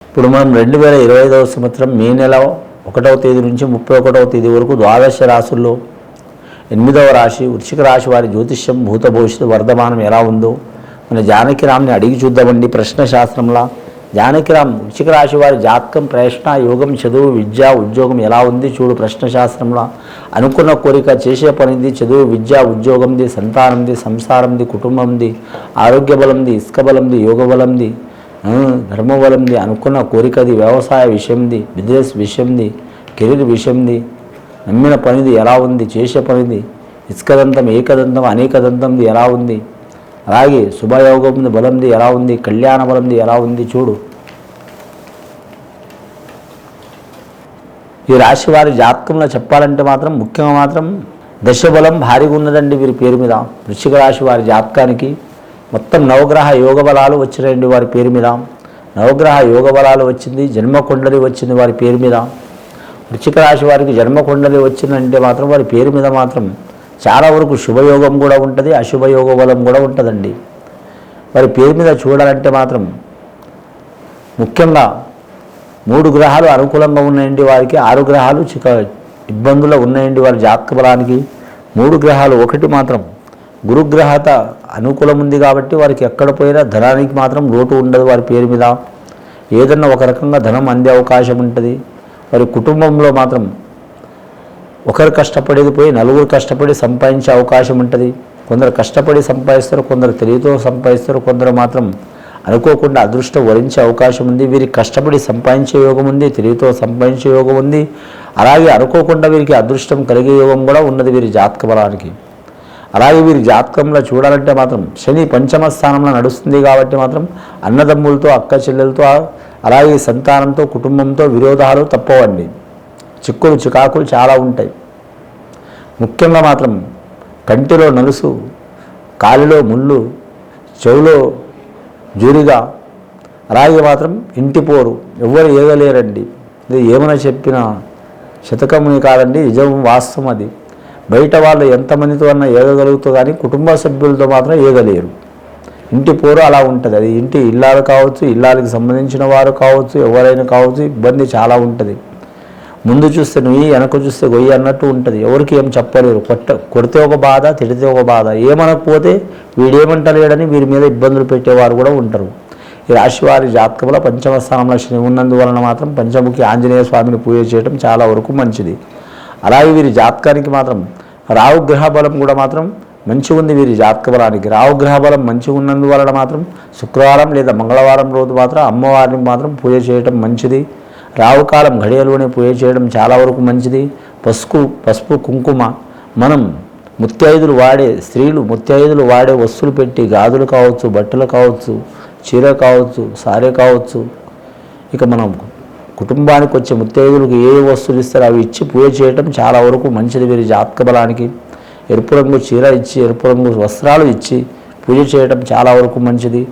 ఇప్పుడు మనం 2025వ సంవత్సరం మే నెల 1వ తేదీ నుంచి 31వ తేదీ వరకు ద్వాదశ రాశుల్లో 8వ రాశి వృశ్చిక రాశి వారి జ్యోతిష్యం భూత భవిష్యత్తు వర్ధమానం ఎలా ఉందో మన జానకిరామ్ని అడిగి చూద్దామండి. ప్రశ్న శాస్త్రంలా జానకిరామ్ వృశ్చిక రాశి వారి జాతకం, ప్రశ్న, యోగం, చదువు, విద్య, ఉద్యోగం ఎలా ఉంది చూడు. ప్రశ్న శాస్త్రంలా అనుకున్న కోరిక, చేసే పనిది, చదువు, విద్య, ఉద్యోగంది, సంతానంది, సంసారంది, కుటుంబంది, ఆరోగ్య బలంది, ఇసుక బలంది, యోగ బలంది, ధర్మబలంది, అనుకున్న కోరికది, వ్యవసాయ విషయంది, బిజినెస్ విషయంది, కెరీర్ విషయంది, నమ్మిన పనిది ఎలా ఉంది, చేసే పనిది, ఇసుకదంతం, ఏకదంతం, అనేకదంతంది ఎలా ఉంది, అలాగే శుభయోగంది బలంది ఎలా ఉంది, కళ్యాణ బలంది ఎలా ఉంది చూడు. ఈ రాశి వారి జాతకంలో చెప్పాలంటే మాత్రం ముఖ్యంగా మాత్రం దశబలం భారీగా ఉన్నదండి వీరి పేరు మీద. వృశ్చిక రాశి వారి జాతకానికి మొత్తం నవగ్రహ యోగ బలాలు వచ్చినాయండి వారి పేరు మీద. నవగ్రహ యోగ బలాలు వచ్చింది, జన్మకుండలి వచ్చింది వారి పేరు మీద. వృశ్చిక రాశి వారికి జన్మకుండలి వచ్చిందంటే మాత్రం వారి పేరు మీద మాత్రం చాలా వరకు శుభయోగం కూడా ఉంటుంది, అశుభయోగ బలం కూడా ఉంటుందండి. వారి పేరు మీద చూడాలంటే మాత్రం ముఖ్యంగా 3 గ్రహాలు అనుకూలంగా ఉన్నాయండి వారికి, 6 గ్రహాలు ఇబ్బందులు ఉన్నాయండి వారి జాతక బలానికి. 3 గ్రహాలు, ఒకటి మాత్రం గురుగ్రహత అనుకూలం ఉంది కాబట్టి వారికి ఎక్కడ పోయినా ధనానికి మాత్రం లోటు ఉండదు వారి పేరు మీద. ఏదన్నా ఒక రకంగా ధనం అందే అవకాశం ఉంటుంది. వారి కుటుంబంలో మాత్రం ఒకరు కష్టపడేది పోయి నలుగురు కష్టపడి సంపాదించే అవకాశం ఉంటుంది. కొందరు కష్టపడి సంపాదిస్తారు, కొందరు తెలివితో సంపాదిస్తారు, కొందరు మాత్రం అనుకోకుండా అదృష్టం వరించే అవకాశం ఉంది. వీరికి కష్టపడి సంపాదించే యోగం ఉంది, తెలివితో సంపాదించే యోగం ఉంది. అలాగే అనుకోకుండా వీరికి అదృష్టం కలిగే యోగం కూడా ఉన్నది వీరి జాతక బలానికి. అలాగే వీరి జాతకంలో చూడాలంటే మాత్రం శని పంచమ స్థానంలో నడుస్తుంది కాబట్టి మాత్రం అన్నదమ్ములతో, అక్క చెల్లెలతో, అలాగే సంతానంతో, కుటుంబంతో విరోధాలు తప్పవండి. చిక్కులు చికాకులు చాలా ఉంటాయి. ముఖ్యంగా మాత్రం కంటిలో నలుసు, కాలిలో ముళ్ళు, చెవులో జూరిగా, అలాగే మాత్రం ఇంటి పోరు, ఎవ్వరు ఏగలేరండి. ఇది ఏమైనా చెప్పిన శతకముని కాదండి, నిజం, వాస్తవం అది. బయట వాళ్ళు ఎంతమందితో అన్నా ఏగగలుగుతూ కానీ కుటుంబ సభ్యులతో మాత్రం ఏగలేరు. ఇంటి పోరు అలా ఉంటుంది. అది ఇంటి ఇల్లాలు కావచ్చు, ఇల్లాలకి సంబంధించిన వారు కావచ్చు, ఎవరైనా కావచ్చు, ఇబ్బంది చాలా ఉంటుంది. ముందు చూస్తే నువ్వు, వెనక చూస్తే గొయ్యి అన్నట్టు ఉంటుంది. ఎవరికి ఏం చెప్పలేరు. కొడితే ఒక బాధ, తిడితే ఒక బాధ. ఏమనకపోతే వీడేమంటలేడని వీరి మీద ఇబ్బందులు పెట్టేవారు కూడా ఉంటారు. ఈ రాశి వారి జాతకంలో పంచమ స్థానంలో శని ఉన్నందువలన మాత్రం పంచముఖి ఆంజనేయ స్వామిని పూజ చేయడం చాలా వరకు మంచిది. అలాగే వీరి జాతకానికి మాత్రం రాహు గ్రహ బలం కూడా మాత్రం మంచిగా ఉంది వీరి జాతక బలానికి. రాహు గ్రహ బలం మంచిగా ఉన్నందువలన మాత్రం శుక్రవారం లేదా మంగళవారం రోజు మాత్రం అమ్మవారిని మాత్రం పూజ చేయడం మంచిది. రావుకాలం ఘడియలోనే పూజ చేయడం చాలా వరకు మంచిది. పసుపు కుంకుమ మనం ముత్తైదులు వాడే, స్త్రీలు ముత్తైదులు వాడే వస్తువులు పెట్టి, గాజులు కావచ్చు, బట్టలు కావచ్చు, చీర కావచ్చు, సారే కావచ్చు, ఇక మనం కుటుంబానికి వచ్చే ముత్తైదులకు ఏ వస్తువులు ఇస్తారో అవి ఇచ్చి పూజ చేయడం చాలా వరకు మంచిది వీరి జాతక బలానికి. ఎరుపు రంగు చీర ఇచ్చి, ఎరుపు రంగు వస్త్రాలు ఇచ్చి పూజ చేయడం చాలా వరకు మంచిది.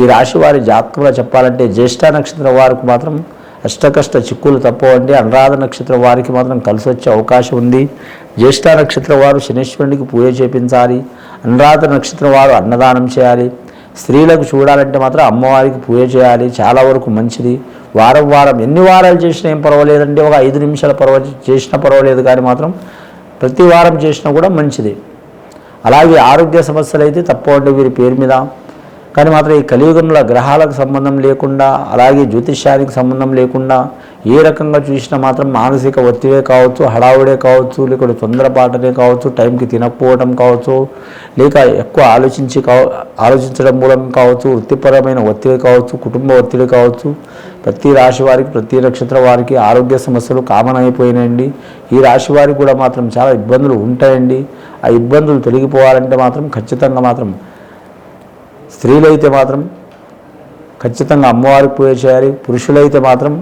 ఈ రాశి వారి జాతకంలో చెప్పాలంటే జ్యేష్ఠ నక్షత్రం వారికి మాత్రం అష్టకష్ట చిక్కులు తప్పవండి. అనురాధ నక్షత్రం వారికి మాత్రం కలిసి వచ్చే అవకాశం ఉంది. జ్యేష్ఠ నక్షత్రం వారు శనీశ్వరునికి పూజ చేయించాలి. అనురాధ నక్షత్రం వారు అన్నదానం చేయాలి. స్త్రీలకు చూడాలంటే మాత్రం అమ్మవారికి పూజ చేయాలి, చాలా వరకు మంచిది. వారం ఎన్ని వారాలు చేసినా ఏం పర్వాలేదండి. ఒక 5 నిమిషాలు చేసినా పర్వాలేదు, కానీ మాత్రం ప్రతి వారం చేసినా కూడా మంచిది. అలాగే ఆరోగ్య సమస్యలు అయితే తప్పవండి వీరి పేరు మీద. కానీ మాత్రం ఈ కలియుగంలో గ్రహాలకు సంబంధం లేకుండా, అలాగే జ్యోతిష్యానికి సంబంధం లేకుండా ఏ రకంగా చూసినా మాత్రం మానసిక ఒత్తిడే కావచ్చు, హడావుడే కావచ్చు, లేకపోతే తొందరపాటనే కావచ్చు, టైంకి తినకపోవడం కావచ్చు, లేక ఎక్కువ ఆలోచించడం మూలంగా కావచ్చు, వృత్తిపరమైన ఒత్తిడి కావచ్చు, కుటుంబ ఒత్తిడి కావచ్చు, ప్రతి రాశి వారికి, ప్రతి నక్షత్రం వారికి ఆరోగ్య సమస్యలు కామన్ అయిపోయినాయండి. ఈ రాశి వారికి కూడా మాత్రం చాలా ఇబ్బందులు ఉంటాయండి. ఆ ఇబ్బందులు తొలగిపోవాలంటే మాత్రం ఖచ్చితంగా మాత్రం స్త్రీలైతే మాత్రం ఖచ్చితంగా అమ్మవారికి పూజ చేయాలి. పురుషులైతే మాత్రం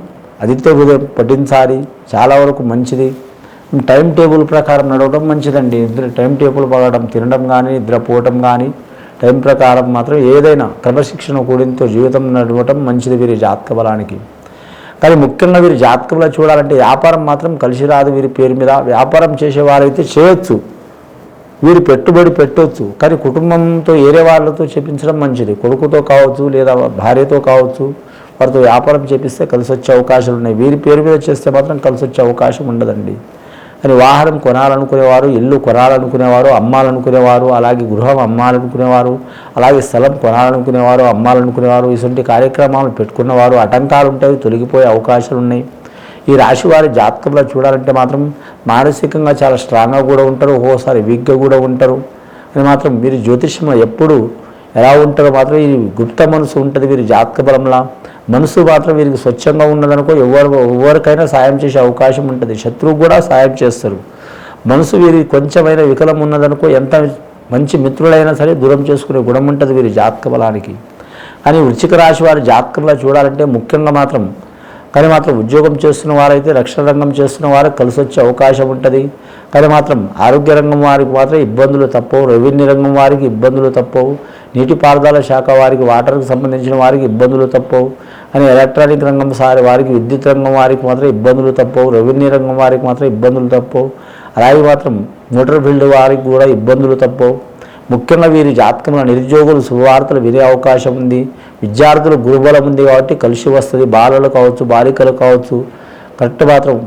ఆదిత్య హృదయం పఠించాలి, చాలా వరకు మంచిది. టైం టేబుల్ ప్రకారం నడవడం మంచిదండి. టైం టేబుల్ పడడం, తినడం కానీ, నిద్రపోవటం కానీ, టైం ప్రకారం మాత్రం ఏదైనా క్రమశిక్షణ కూడినతో జీవితం నడవటం మంచిది వీరి జాతక బలానికి. కానీ ముఖ్యంగా వీరి జాతకంలో చూడాలంటే వ్యాపారం మాత్రం కలిసి రాదు వీరి పేరు మీద. వ్యాపారం చేసేవారైతే చేయొచ్చు, వీరు పెట్టుబడి పెట్టవచ్చు, కానీ కుటుంబంతో ఏరే వాళ్ళతో చెప్పించడం మంచిది. కొడుకుతో కావచ్చు, లేదా భార్యతో కావచ్చు, వారితో వ్యాపారం చేపిస్తే కలిసి వచ్చే అవకాశాలు ఉన్నాయి. వీరి పేరు మీద చేస్తే మాత్రం కలిసి వచ్చే అవకాశం ఉండదండి. అని వాహనం కొనాలనుకునేవారు, ఇల్లు కొనాలనుకునేవారు, అమ్మాలనుకునేవారు, అలాగే గృహం అమ్మాలనుకునేవారు, అలాగే స్థలం కొనాలనుకునేవారు, అమ్మాలనుకునేవారు, ఇటువంటి కార్యక్రమాలు పెట్టుకున్నవారు ఆటంకాలు ఉంటాయి, తొలగిపోయే అవకాశాలు ఉన్నాయి. ఈ రాశి వారి జాతకంలో చూడాలంటే మాత్రం మానసికంగా చాలా స్ట్రాంగ్గా కూడా ఉంటారు, ఒక్కోసారి వీక్గా కూడా ఉంటారు. అని మాత్రం వీరి జ్యోతిష్యంలో ఎప్పుడు ఎలా ఉంటారో మాత్రం ఈ గుప్త మనసు ఉంటుంది వీరి జాతక బలంలా. మనసు మాత్రం వీరికి స్వచ్ఛంగా ఉన్నదనుకో ఎవరికైనా సాయం చేసే అవకాశం ఉంటుంది, శత్రువు కూడా సాయం చేస్తారు. మనసు వీరి కొంచెమైనా వికలం ఉన్నదనుకో ఎంత మంచి మిత్రులైనా సరే దూరం చేసుకునే గుణం ఉంటుంది వీరి జాతక బలానికి. కానీ వృశ్చిక రాశి వారి జాతకంలో చూడాలంటే ముఖ్యంగా మాత్రం ఉద్యోగం చేస్తున్న వారైతే, రక్షణ రంగం చేస్తున్న వారికి కలిసి వచ్చే అవకాశం ఉంటుంది. కానీ మాత్రం ఆరోగ్య రంగం వారికి మాత్రం ఇబ్బందులు తప్పవు, రెవెన్యూ రంగం వారికి ఇబ్బందులు తప్పవు, నీటిపారుదల శాఖ వారికి, వాటర్కి సంబంధించిన వారికి ఇబ్బందులు తప్పవు. అని ఎలక్ట్రానిక్ రంగం వారికి, విద్యుత్ రంగం వారికి మాత్రం ఇబ్బందులు తప్పవు, రెవెన్యూ రంగం వారికి మాత్రం ఇబ్బందులు తప్పవు. అలాగే మాత్రం మోటార్ ఫీల్డ్ వారికి కూడా ఇబ్బందులు తప్పవు. ముఖ్యంగా వీరి జాతకంలో నిరుద్యోగులు శుభవార్తలు వినే అవకాశం ఉంది. విద్యార్థులు గురుబలం ఉంది కాబట్టి కలిసి వస్తుంది. బాలలు కావచ్చు, బాలికలు కావచ్చు, కరెక్ట్ మాత్రం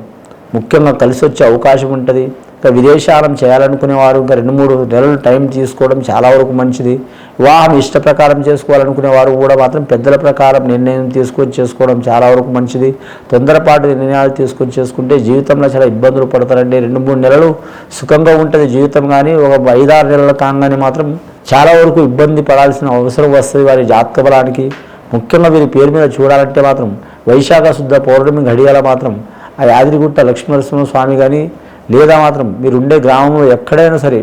ముఖ్యంగా కలిసి వచ్చే అవకాశం ఉంటుంది. ఇంకా విదేశాలను చేయాలనుకునేవారు ఇంకా 2-3 నెలలు టైం తీసుకోవడం చాలా వరకు మంచిది. వివాహం ఇష్ట ప్రకారం చేసుకోవాలనుకునేవారు కూడా మాత్రం పెద్దల ప్రకారం నిర్ణయం తీసుకొని చేసుకోవడం చాలా వరకు మంచిది. తొందరపాటు నిర్ణయాలు తీసుకొని చేసుకుంటే జీవితంలో చాలా ఇబ్బందులు పడతారండి. 2-3 నెలలు సుఖంగా ఉంటుంది జీవితం, కానీ ఒక 5-6 నెలల కాగానే మాత్రం చాలా వరకు ఇబ్బంది పడాల్సిన అవసరం వస్తుంది వారి జాతక బలానికి. ముఖ్యంగా వీరి పేరు మీద చూడాలంటే మాత్రం వైశాఖ శుద్ధ పౌర్ణమి ఘడియాల మాత్రం ఆ యాదగిరిగుట్ట లక్ష్మీనరసింహ స్వామి కానీ, లేదా మాత్రం మీరుండే గ్రామంలో ఎక్కడైనా సరే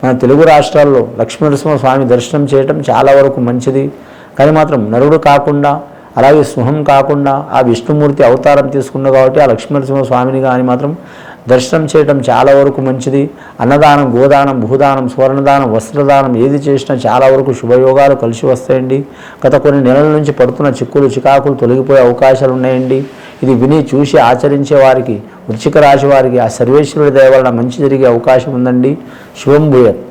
మన తెలుగు రాష్ట్రాల్లో లక్ష్మీనరసింహ స్వామి దర్శనం చేయటం చాలా వరకు మంచిది. కానీ మాత్రం నరుడు కాకుండా, అలాగే సింహం కాకుండా ఆ విష్ణుమూర్తి అవతారం తీసుకున్న కాబట్టి ఆ లక్ష్మీనరసింహ స్వామిని కానీ మాత్రం దర్శనం చేయడం చాలా వరకు మంచిది. అన్నదానం, గోదానం, భూదానం, స్వర్ణదానం, వస్త్రదానం ఏది చేసినా చాలా వరకు శుభయోగాలు కలిసి వస్తాయండి. గత కొన్ని నెలల నుంచి పడుతున్న చిక్కులు చికాకులు తొలగిపోయే అవకాశాలు ఉన్నాయండి. ఇది విని చూసి ఆచరించే వారికి, వృశ్చిక రాశి వారికి ఆ సర్వేశ్వరుడి దయ వలన మంచి జరిగే అవకాశం ఉందండి. శుభం భూయత్.